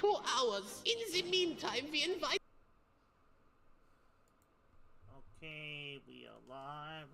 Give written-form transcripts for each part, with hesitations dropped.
2 hours. In the meantime, we invite... Okay, we are live.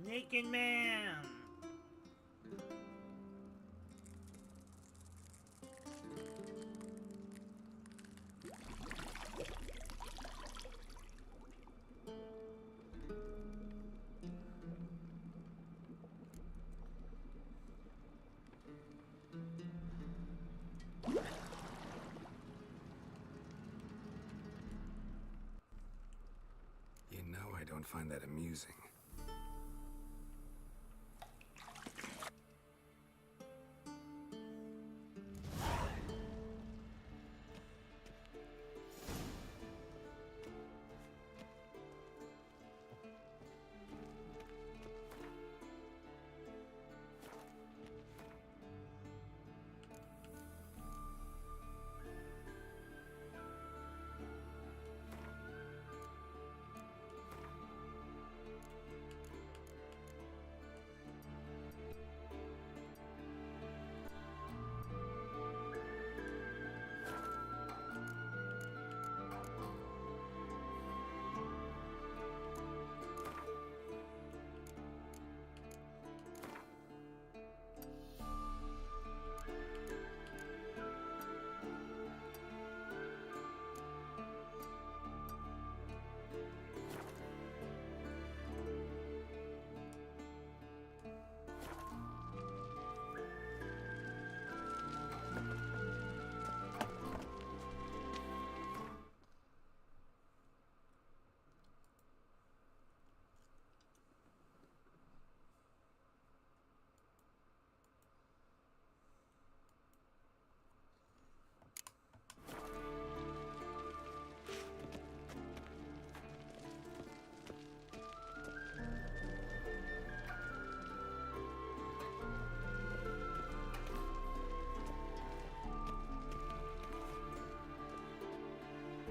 Naked man! You know I don't find that amusing.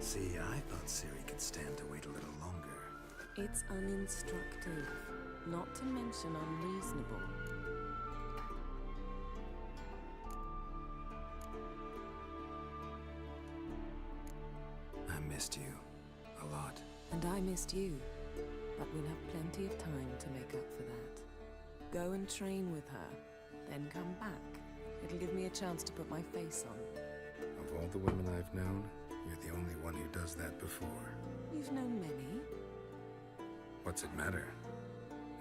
See, I thought Ciri could stand to wait a little longer. It's uninstructive, not to mention unreasonable. I missed you. A lot. And I missed you. But we'll have plenty of time to make up for that. Go and train with her, then come back. It'll give me a chance to put my face on. all the women I've known, you're the only one who does that before. You've known many. What's it matter?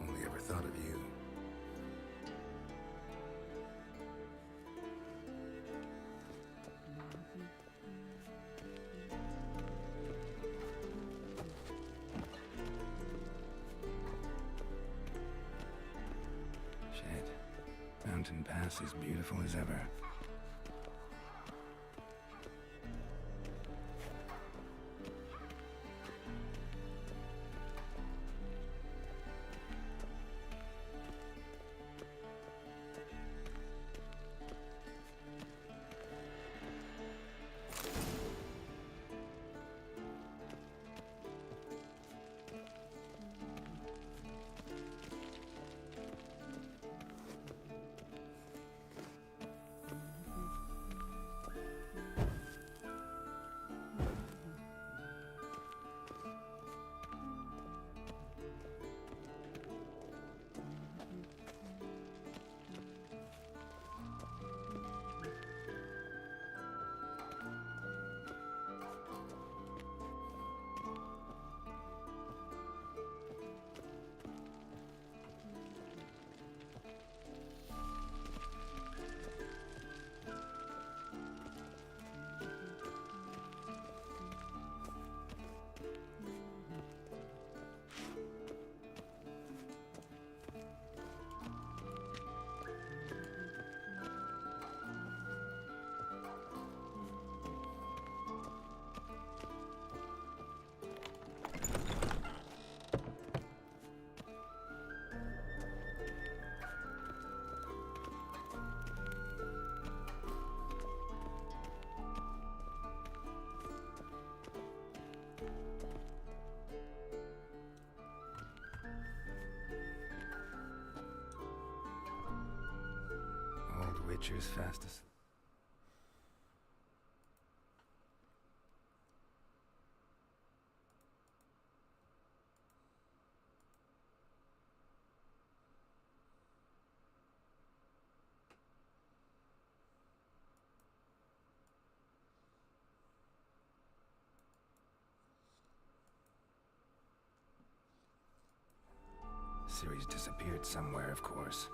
Only ever thought of you. Shit. Mountain Pass is beautiful as ever. Witcher's fastest. Ciri's disappeared somewhere, of course.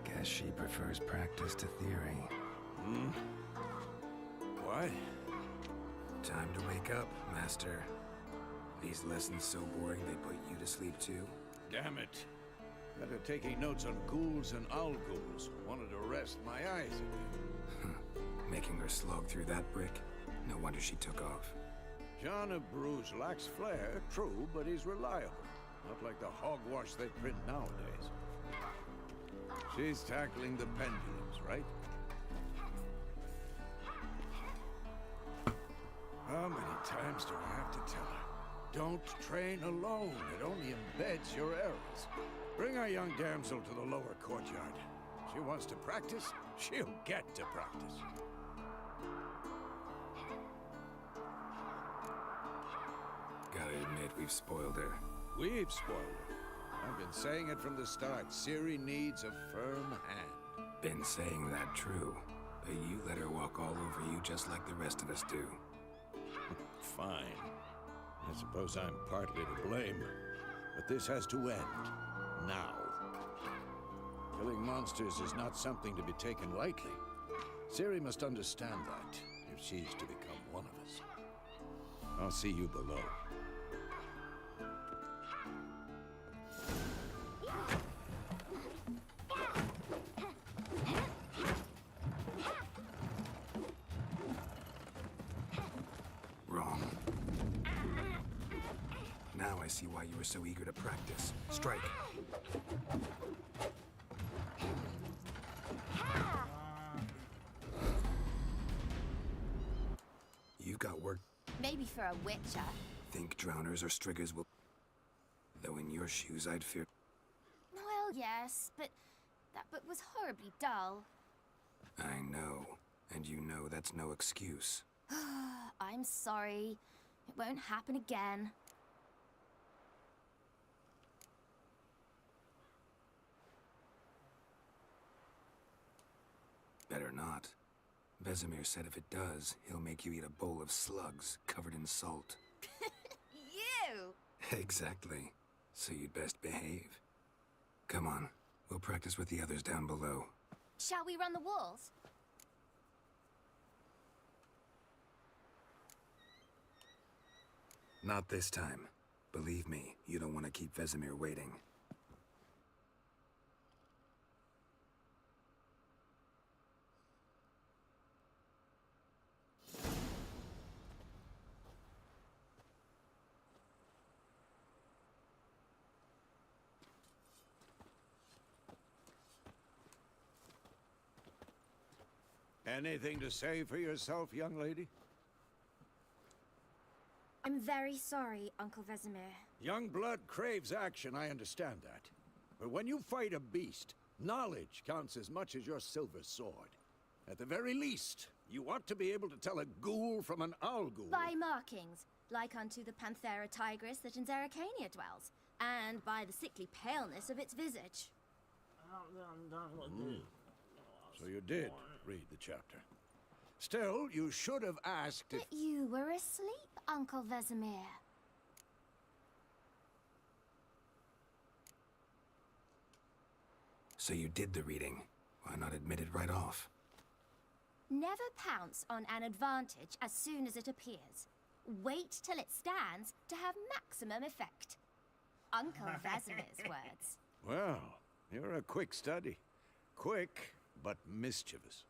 Guess she prefers practice to theory. What? Time to wake up, Master. These lessons so boring they put you to sleep too? Damn it. Got her taking notes on ghouls and owl ghouls. Wanted to rest my eyes again. Making her slog through that brick? No wonder she took off. John of Bruges lacks flair, true, but he's reliable. Not like the hogwash they print nowadays. She's tackling the pendulums, right? How many times do I have to tell her? Don't train alone. It only embeds your errors. Bring our young damsel to the lower courtyard. She wants to practice, she'll get to practice. Gotta admit, we've spoiled her. We've spoiled her. I've been saying it from the start. Ciri needs a firm hand. Been saying that true, but you let her walk all over you just like the rest of us do. Fine. I suppose I'm partly to blame. But this has to end. Now. Killing monsters is not something to be taken lightly. Ciri must understand that, if she's to become one of us. I'll see you below. Wrong. Now I see why you were so eager to practice. Strike. You've got work. Maybe for a witcher. Think drowners or striggers will... Though in your shoes, I'd fear... Well, yes, but that book was horribly dull. I And you know that's no excuse. I'm sorry. It won't happen again. Better not. Vesemir said if it does, he'll make you eat a bowl of slugs covered in salt. You! Exactly. So you'd best behave. Come on, we'll practice with the others down below. Shall we run the walls? Not this time. Believe me, you don't want to keep Vesemir waiting. Anything to say for yourself, young lady? I'm very sorry, Uncle Vesemir. Young blood craves action, I understand that. But when you fight a beast, knowledge counts as much as your silver sword. At the very least, you ought to be able to tell a ghoul from an owl ghoul. By markings, like unto the Panthera tigris that in Zerrikania dwells, and by the sickly paleness of its visage. I'm done with this. So you did read the chapter. Still, you should have asked if... But you were asleep, Uncle Vesemir. So you did the reading. Why not admit it right off? Never pounce on an advantage as soon as it appears. Wait till it stands to have maximum effect. Uncle Vesemir's words. Well, you're a quick study. Quick, but mischievous.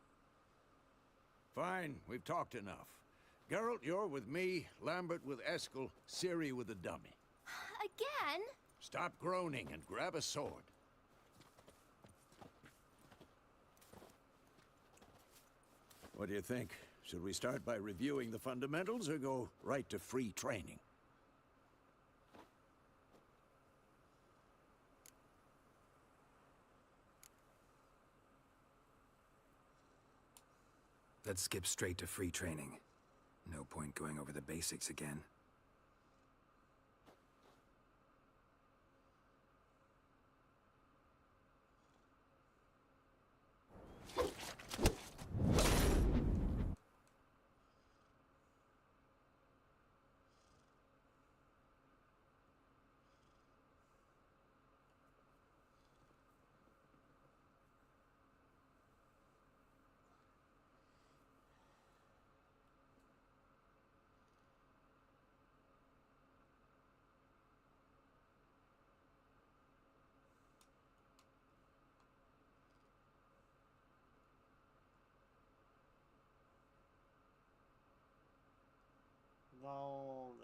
Fine, we've talked enough. Geralt, you're with me, Lambert with Eskel, Ciri with the dummy. Again? Stop groaning and grab a sword. What do you think? Should we start by reviewing the fundamentals or go right to free training? Let's skip straight to free training. No point going over the basics again. Gold.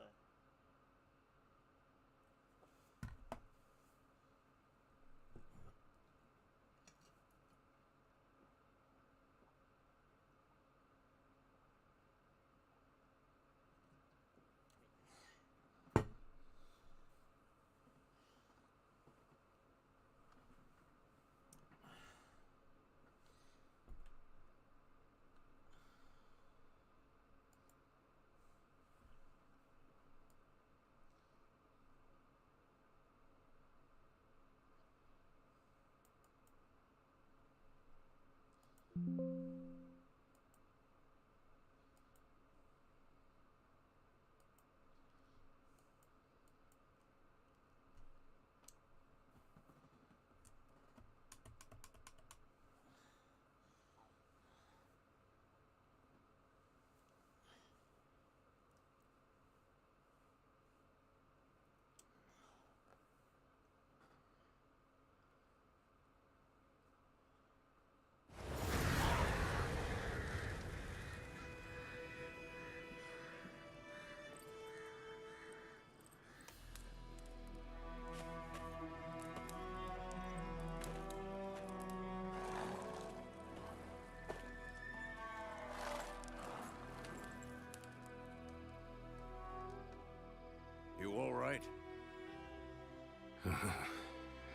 You all right?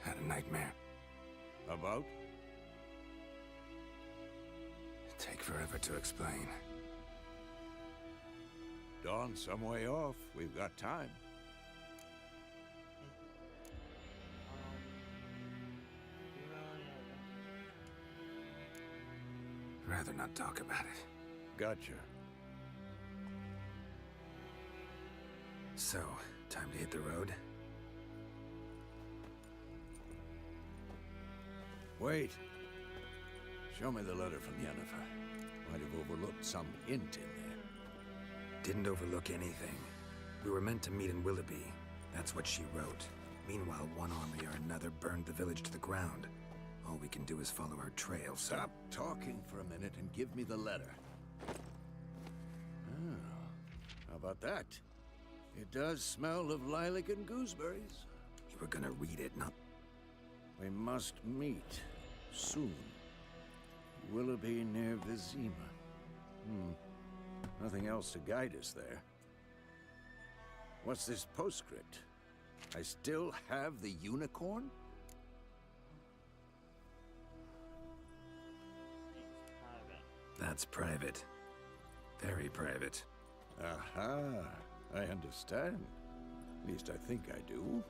Had a nightmare. About? take forever to explain. Dawn's some way off. We've got time. Rather not talk about it. Gotcha. So, time to hit the road? Wait. Show me the letter from Yennefer. Might have overlooked some hint in there. Didn't overlook anything. We were meant to meet in Willoughby. That's what she wrote. Meanwhile, one army or another burned the village to the ground. All we can do is follow her trail, so... Stop talking for a minute and give me the letter. Oh, how about that? It does smell of lilac and gooseberries. You were gonna read it, not... We must meet soon. Willoughby near Vizima. Nothing else to guide us there. What's this postscript? I still have the unicorn? That's private. Very private. Aha, I understand. At least I think I do.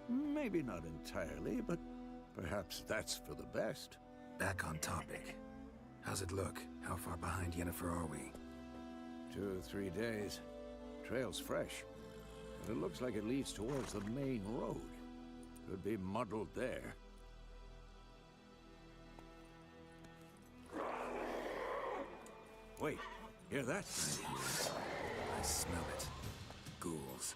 Maybe not entirely, but perhaps that's for the best. Back on topic. How's it look? How far behind Yennefer are we? 2 or 3 days. Trail's fresh. But it looks like it leads towards the main road. Could be muddled there. Wait, hear that? I smell it. Ghouls.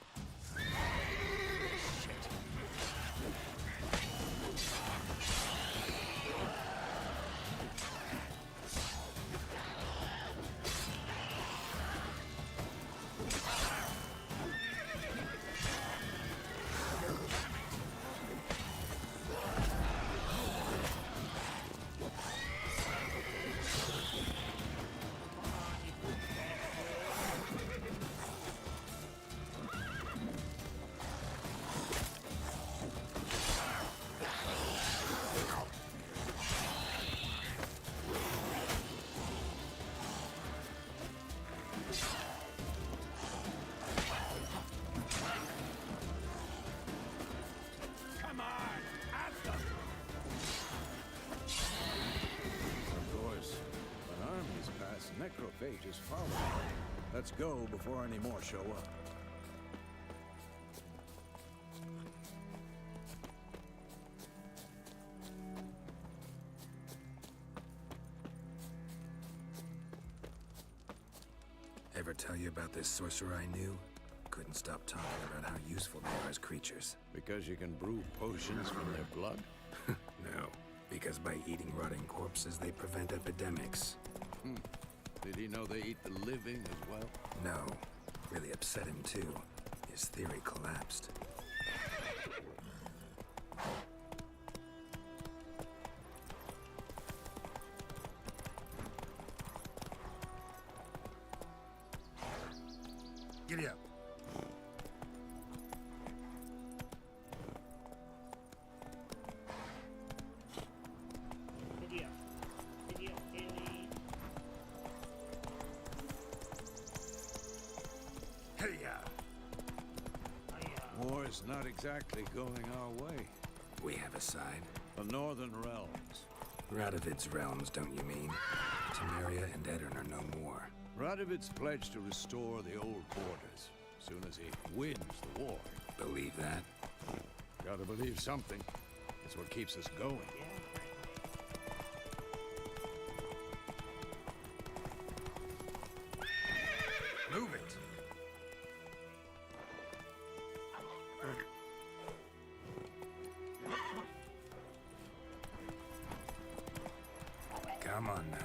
Necrophages follow. Let's go before any more show up. Ever tell you about this sorcerer I knew? Couldn't stop talking about how useful they are as creatures. Because you can brew potions from their blood? No, because by eating rotting corpses, they prevent epidemics. Did he know they eat the living as well? No. Really upset him, too. His theory collapsed. Giddy up. Video. Video. Daily. Hey-ya! War's not exactly going our way. We have a side. The Northern Realms. Radovid's realms, don't you mean? Temeria and Edirn are no more. Radovid's pledged to restore the old borders, as soon as he wins the war. Believe that? Gotta believe something. It's what keeps us going. Move it! Come on now.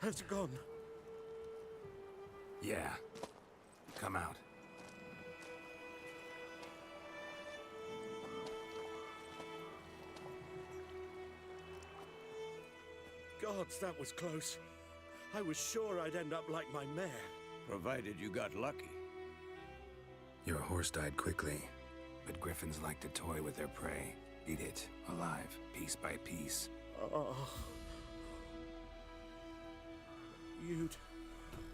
Has it gone? Yeah. Come out. Gods, that was close. I was sure I'd end up like my mare. Provided you got lucky. Your horse died quickly, but griffins like to toy with their prey. Eat it, alive, piece by piece. Oh.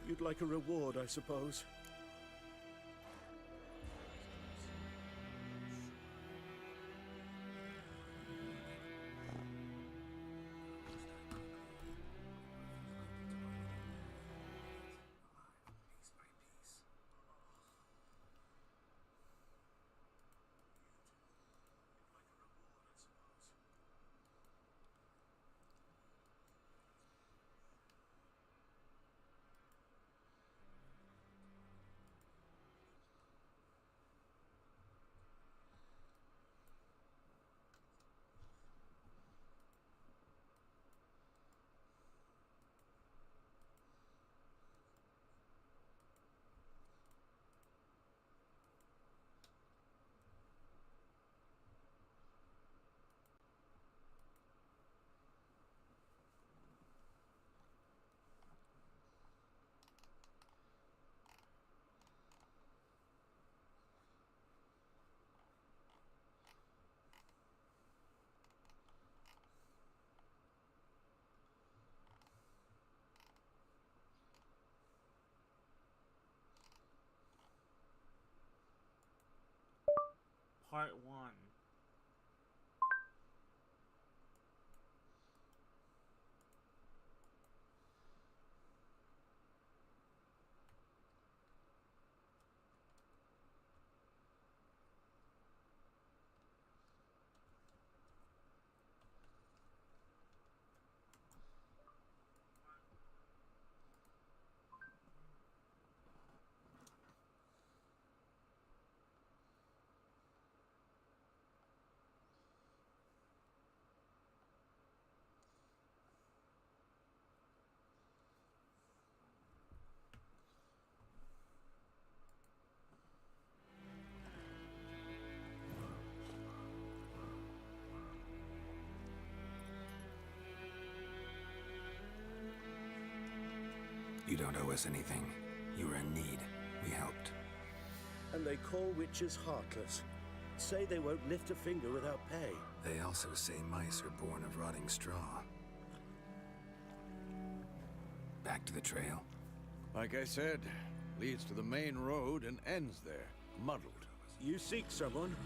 You'd like a reward, I suppose. Part 1. You don't owe us anything. You were in need. We helped. And they call witches heartless. Say they won't lift a finger without pay. They also say mice are born of rotting straw. Back to the trail. Like I said, leads to the main road and ends there, muddled. You seek someone?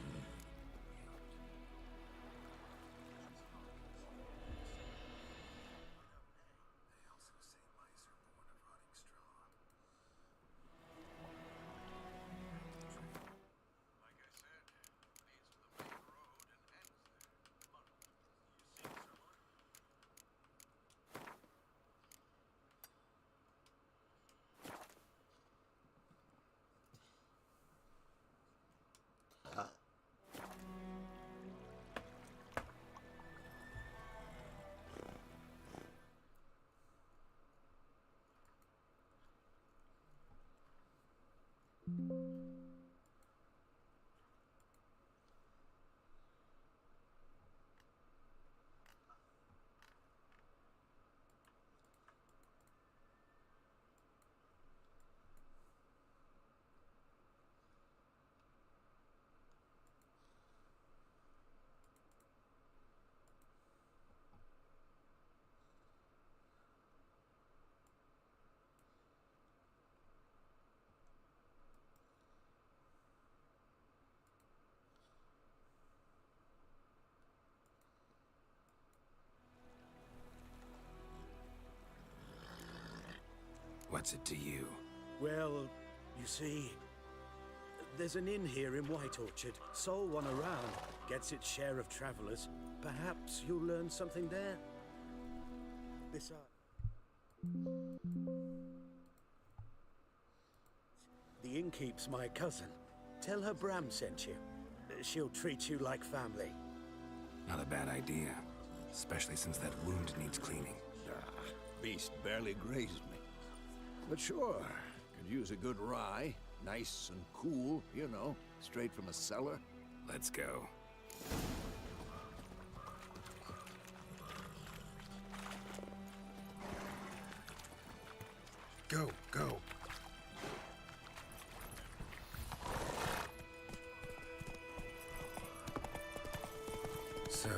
What's it to you? Well, you see, there's an inn here in White Orchard. Sole one around, gets its share of travelers. Perhaps you'll learn something there. This The innkeep's my cousin. Tell her Bram sent you. She'll treat you like family. Not a bad idea. Especially since that wound needs cleaning. Beast barely grazed me. But sure, could use a good rye. Nice and cool, you know, straight from a cellar. Let's go. Go, go. So,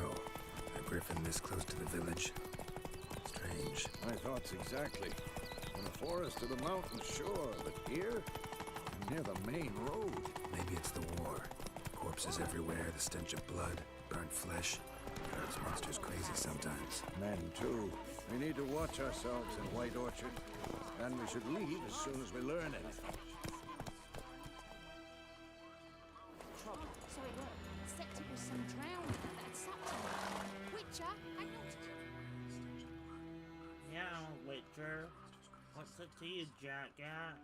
a griffin this close to the village? Strange. My thoughts exactly. In the forest or the mountains, sure, but here? I'm near the main road. Maybe it's the war. Corpses everywhere, the stench of blood, burnt flesh. Drives monsters crazy sometimes. Men, too. We need to watch ourselves in White Orchard. And we should leave as soon as we learn anything. So it was. Except it was some drowning that had sucked him. Witcher, hang on to Yeah, Witcher. What's it to you, jackass?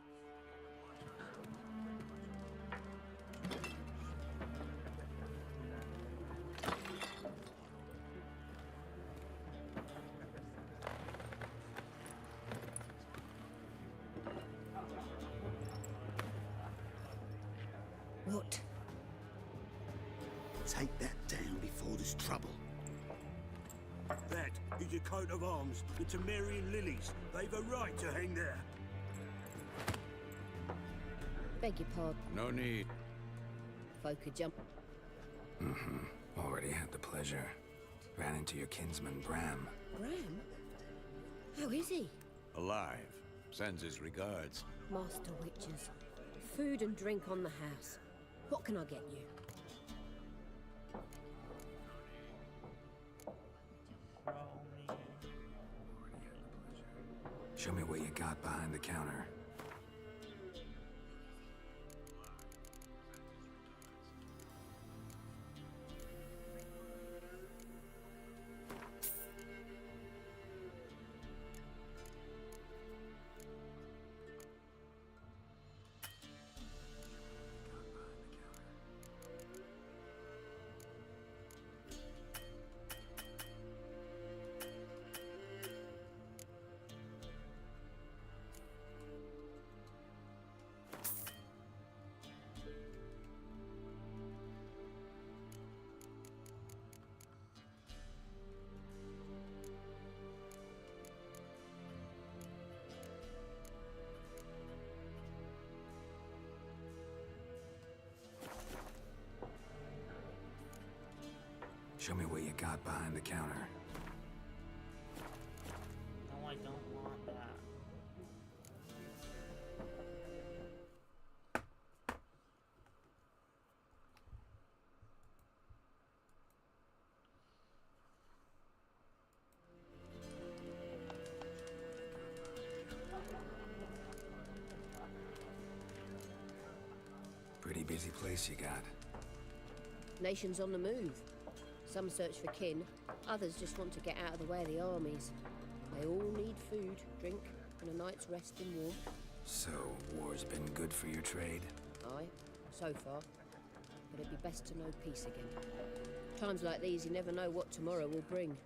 What? Take that down before there's trouble. That is your coat of arms, the Temerian lilies. They've a right to hang there. Beg your pardon. No need. Folk could jump. Already had the pleasure. Ran into your kinsman, Bram. Bram? How is he? Alive. Sends his regards. Master Witchers. Food and drink on the house. What can I get you? Show me what you got behind the counter. Show me what you got behind the counter. No, I don't want that. Pretty busy place you got. Nations on the move. Some search for kin, others just want to get out of the way of the armies. They all need food, drink, and a night's rest in warmth. So, war's been good for your trade? Aye, so far. But it'd be best to know peace again. Times like these, you never know what tomorrow will bring.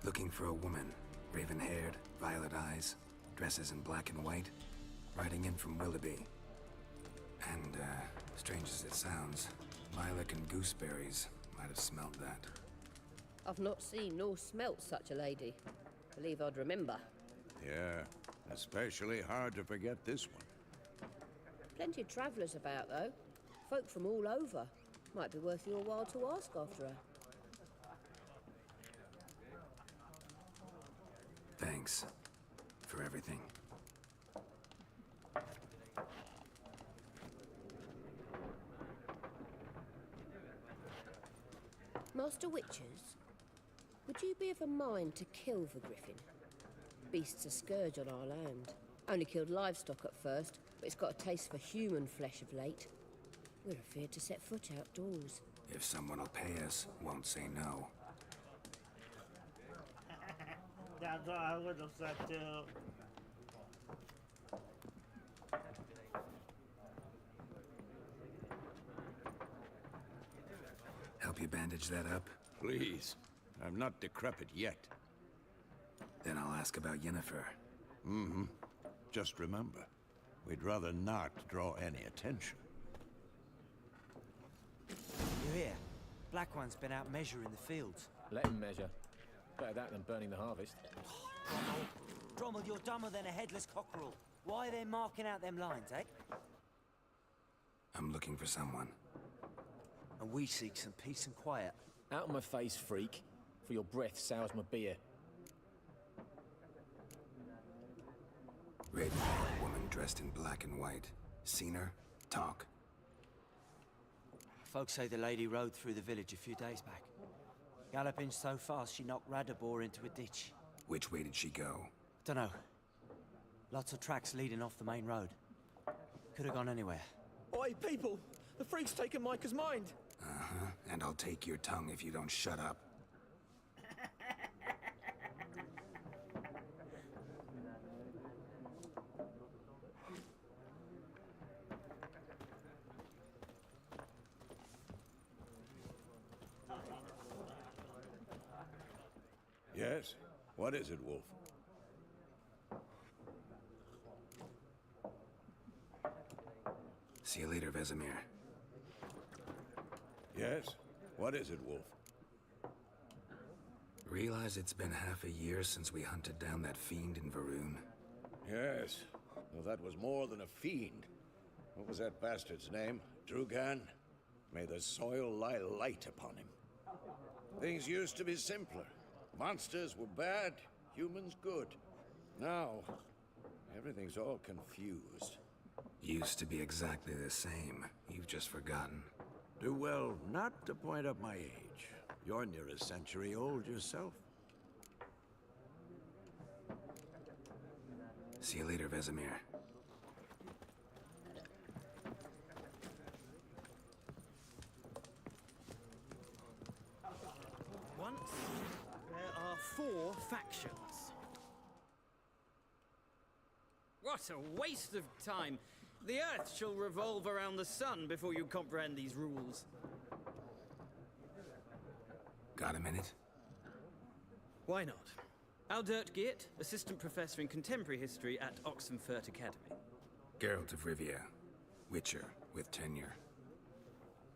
Looking for a woman. Raven-haired, violet eyes, dresses in black and white. Riding in from Willoughby. And, strange as it sounds, lilac and gooseberries might have smelled that. I've not seen nor smelt such a lady. Believe I'd remember. Yeah, especially hard to forget this one. Plenty of travellers about, though. Folk from all over. Might be worth your while to ask after her. Thanks for everything. Master Witchers, would you be of a mind to kill the griffin? Beast's a scourge on our land. Only killed livestock at first, but it's got a taste for human flesh of late. We're afeard to set foot outdoors. If someone will pay us, won't say no. That's what I would have said too. Help you bandage that up? Please. I'm not decrepit yet. Then I'll ask about Yennefer. Mm-hmm. Just remember, we'd rather not draw any attention. You hear? Black One's been out measuring the fields. Let him measure. Better that than burning the harvest. Drommel, you're dumber than a headless cockerel. Why are they marking out them lines, eh? I'm looking for someone. And we seek some peace and quiet. Out of my face, freak. For your breath sours my beer. Raven-haired woman dressed in black and white. Seen her? Talk. Folks say the lady rode through the village a few days back. Galloping so fast she knocked Radabor into a ditch. Which way did she go? Dunno. Lots of tracks leading off the main road. Could have gone anywhere. Oi, people! The freak's taken Micah's mind! Uh-huh. And I'll take your tongue if you don't shut up. Yes? What is it, Wolf? See you later, Vesemir. Yes? What is it, Wolf? Realize it's been half a year since we hunted down that fiend in Varun? Yes. Well, that was more than a fiend. What was that bastard's name? Drugan? May the soil lie light upon him. Things used to be simpler. Monsters were bad, humans good. Now, everything's all confused. Used to be exactly the same. You've just forgotten. Do well not to point up my age. You're near a century old yourself. See you later, Vesemir. Once, there are 4 factions. What a waste of time! The Earth shall revolve around the sun before you comprehend these rules. Got a minute? Why not? Aldert Geert, Assistant Professor in Contemporary History at Oxenfurt Academy. Geralt of Rivia. Witcher, with tenure.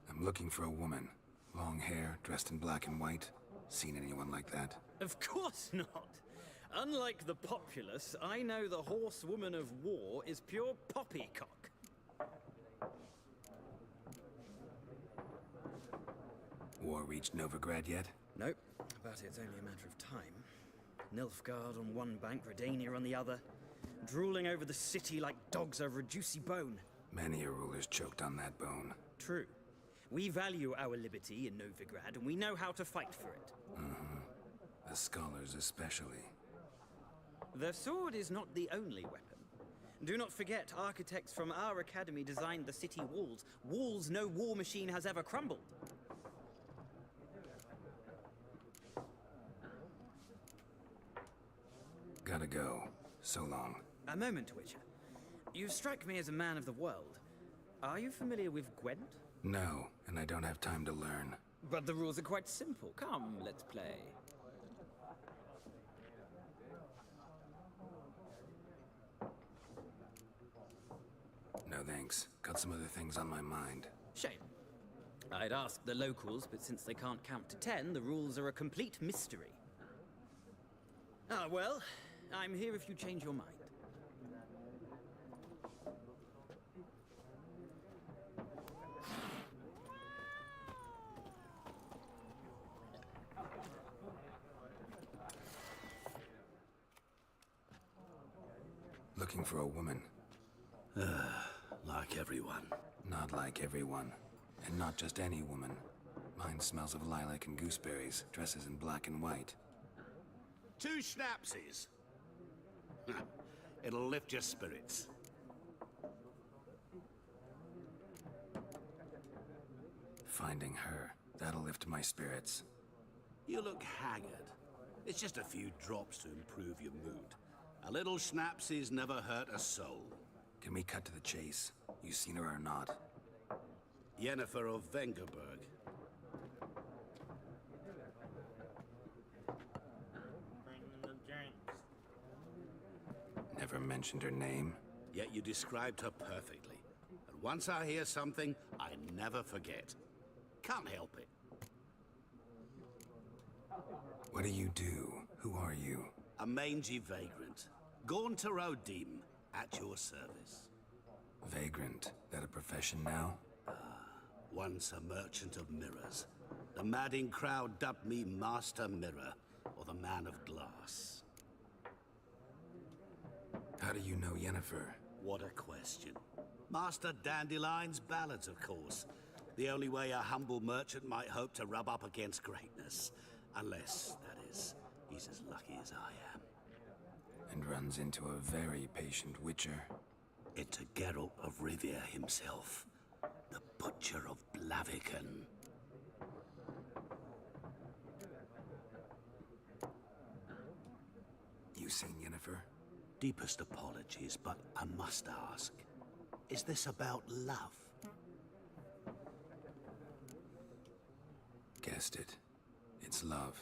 I'm looking for a woman. Long hair, dressed in black and white. Seen anyone like that? Of course not! Unlike the populace, I know the horsewoman of war is pure poppycock. War reached Novigrad yet? Nope, but it's only a matter of time. Nilfgaard on one bank, Redania on the other. Drooling over the city like dogs over a juicy bone. Many a ruler's choked on that bone. True. We value our liberty in Novigrad, and we know how to fight for it. Mm-hmm. The scholars especially. The sword is not the only weapon. Do not forget, architects from our academy designed the city walls. Walls no war machine has ever crumbled. Gotta go. So long. A moment, Witcher. You strike me as a man of the world. Are you familiar with Gwent? No, and I don't have time to learn. But the rules are quite simple. Come, let's play. No thanks. Got some other things on my mind. Shame. I'd ask the locals, but since they can't count to 10, the rules are a complete mystery. Ah, well, I'm here if you change your mind. Looking for a woman. Like everyone. Not like everyone. And not just any woman. Mine smells of lilac and gooseberries, dresses in black and white. 2 schnapsies. It'll lift your spirits. Finding her, that'll lift my spirits. You look haggard. It's just a few drops to improve your mood. A little schnapsies never hurt a soul. Can we cut to the chase? You seen her or not? Yennefer of Vengerberg. Bringing the drinks. Never mentioned her name. Yet you described her perfectly. And once I hear something, I never forget. Can't help it. What do you do? Who are you? A mangy vagrant. Gone to Rodim, at your service. Vagrant. That a profession now? Once a merchant of mirrors. The madding crowd dubbed me Master Mirror, or the Man of Glass. How do you know Yennefer? What a question. Master Dandelion's ballads, of course. The only way a humble merchant might hope to rub up against greatness. Unless, that is, he's as lucky as I am. And runs into a very patient witcher. Into Geralt of Rivia himself. The Butcher of Blaviken. You seen Yennefer? Deepest apologies, but I must ask. Is this about love? Guessed it. It's love.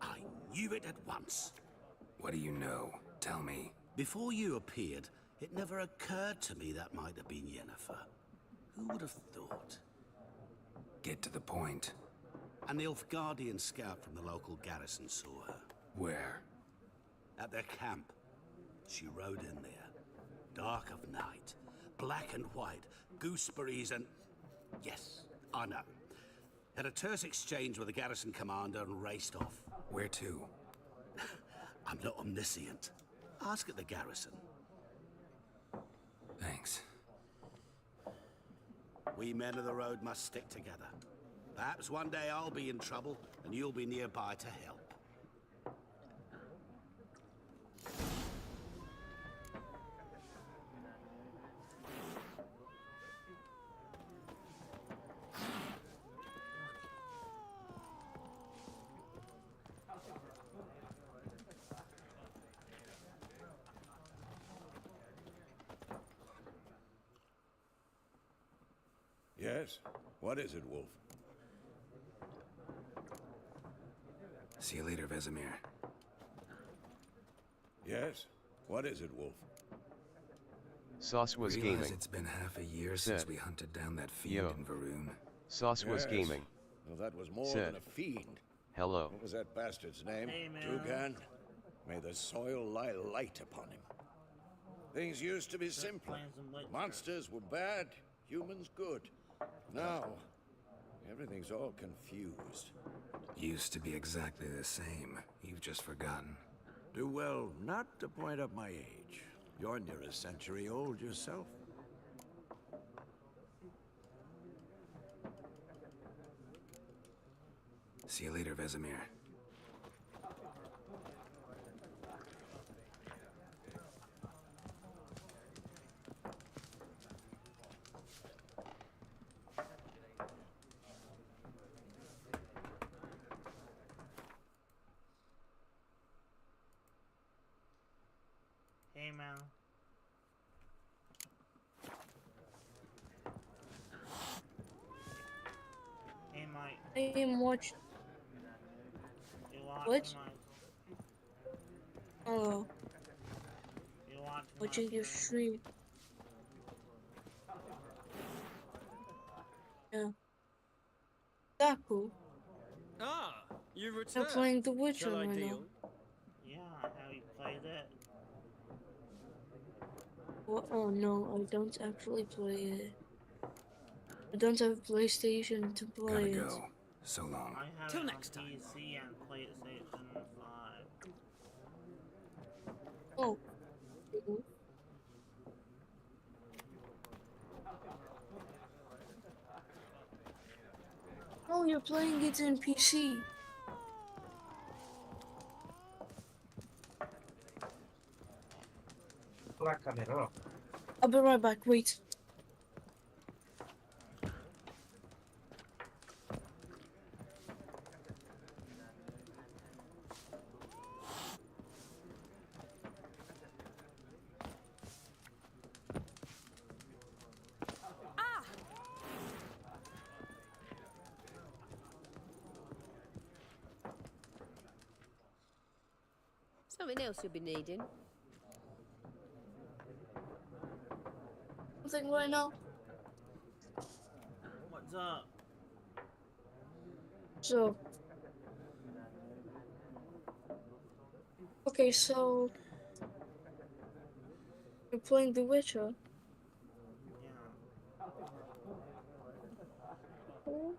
I knew it at once. What do you know? Tell me. Before you appeared, it never occurred to me that might have been Yennefer. Who would have thought? Get to the point. A Nilfgaardian scout from the local garrison saw her. Where? At their camp. She rode in there. Dark of night. Black and white. Gooseberries and... Yes, I know. Had a terse exchange with the garrison commander and raced off. Where to? I'm not omniscient. Ask at the garrison. Thanks. We men of the road must stick together. Perhaps one day I'll be in trouble, and you'll be nearby to help. Yes? What is it, Wolf? See you later, Vesemir. Yes? What is it, Wolf? Sauce was Realize gaming. It's been half a year since we hunted down that fiend Yo. in Varun. Sauce was Yes. gaming. Well, that was more Said. than a fiend. Hello. What was that bastard's name? Hey, man. Tugan? May the soil lie light upon him. Things used to be simple. playing some Witcher. Monsters were bad, humans good. Now, everything's all confused. Used to be exactly the same. You've just forgotten. Do well not to point up my age. You're near a century old yourself. See you later, Vesemir. Hey, man. Hey, Mike. I am watching. You watching, What? Mike? Oh, You watching, watching your stream. Yeah. That cool. Ah, you I'm returned. playing The Witcher Shall I right now. deal? Yeah, how you play that? What? Oh no, I don't actually play it. I don't have a PlayStation to play Gotta it. go. So long. I have Till it next on time. PC and PlayStation 5. Oh. Mhm. Oh Oh, you're playing it in PC. I'll be right back, wait. Something else you'll be needing. Something right now. What's up? So. Okay, so. You're playing The Witcher. Yeah. Oh.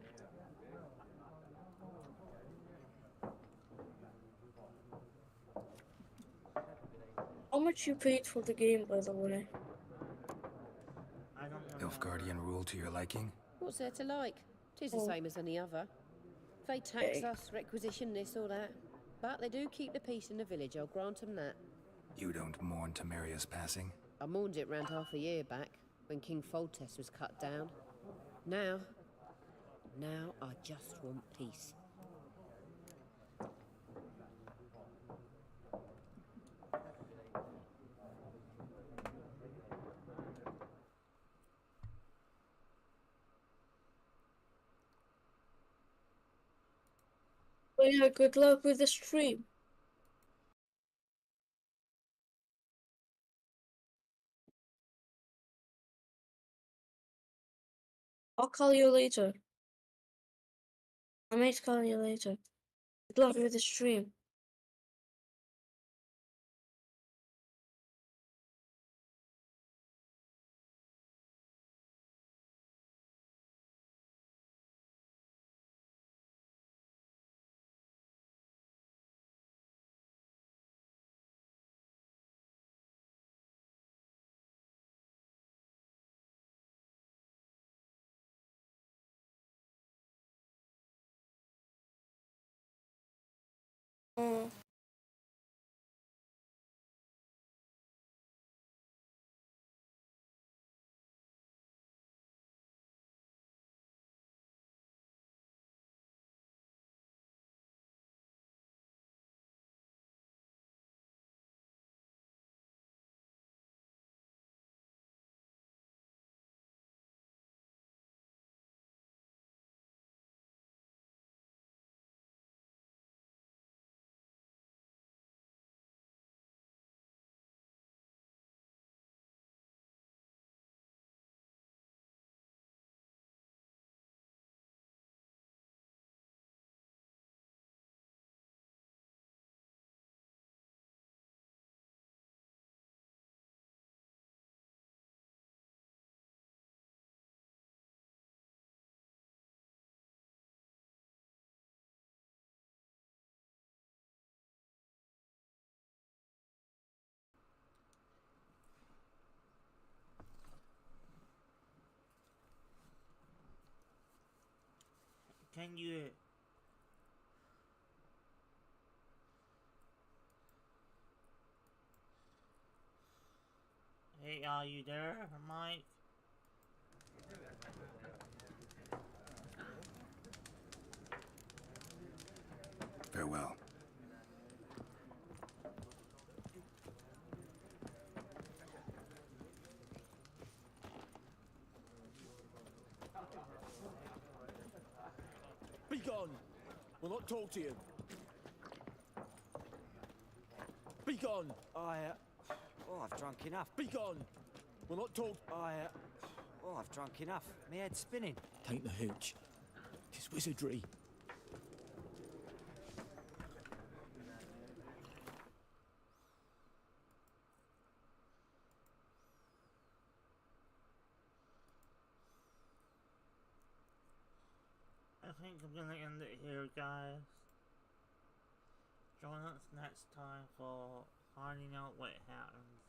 How much you paid for the game, by the way? I don't know. Nilfgaardian rule to your liking? What's there to like? 'Tis the same as any other. They tax us, requisition this or that. But they do keep the peace in the village, I'll grant them that. You don't mourn Temeria's passing? I mourned it round half a year back, when King Foltest was cut down. Now I just want peace. Well, yeah, good luck with the stream. I'll call you later. I might call you later. Good luck with the stream. Can you... Hey, are you there, Mike? Farewell. Be gone! We'll not talk to you. Be gone! I've drunk enough. Be gone! We'll not talk. I've drunk enough. My head's spinning. Tain't the hooch. 'Tis wizardry. I think I'm gonna end it here, guys. Join us next time for finding out what happens.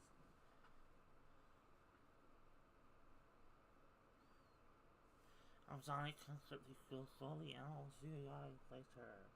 I'm Sonic, constantly feel slowly animals, see you guys later.